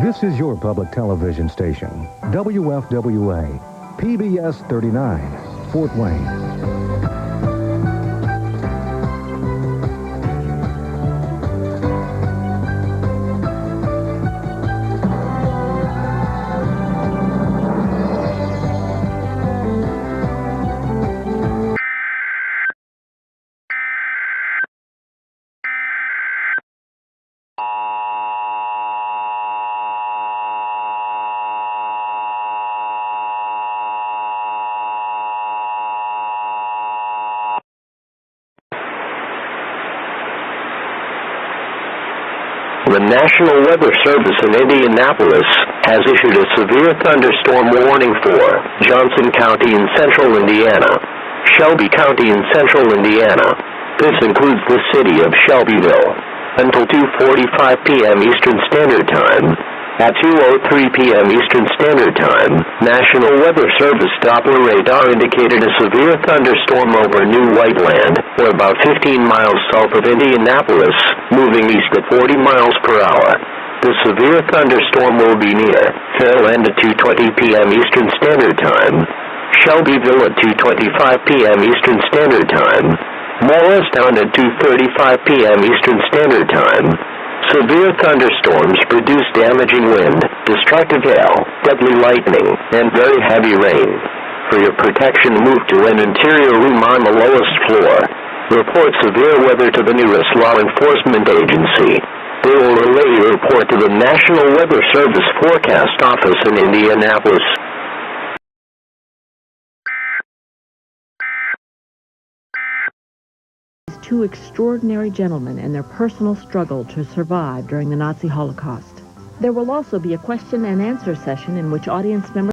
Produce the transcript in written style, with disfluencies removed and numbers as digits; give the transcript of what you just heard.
This is your public television station, WFWA, PBS 39, Fort Wayne. The National Weather Service in Indianapolis has issued a severe thunderstorm warning for Johnson County in central Indiana, Shelby County in central Indiana. This includes the city of Shelbyville. Until 2:45 p.m. Eastern Standard Time. At 2:03 p.m. Eastern Standard Time, National Weather Service Doppler radar indicated a severe thunderstorm over New Whiteland, or about 15 miles south of Indianapolis, moving east at 40 miles per hour. The severe thunderstorm will be near Fair Land at 2:20 p.m. Eastern Standard Time, Shelbyville at 2:25 p.m. Eastern Standard Time, Morristown at 2:35 p.m. Eastern Standard Time. Severe thunderstorms produce damaging wind, destructive hail, deadly lightning, and very heavy rain. For your protection, move to an interior room on the lowest floor. Report severe weather to the nearest law enforcement agency. They will relay your report to the National Weather Service Forecast Office in Indianapolis. Two extraordinary gentlemen and their personal struggle to survive during the Nazi Holocaust. There will also be a question and answer session in which audience members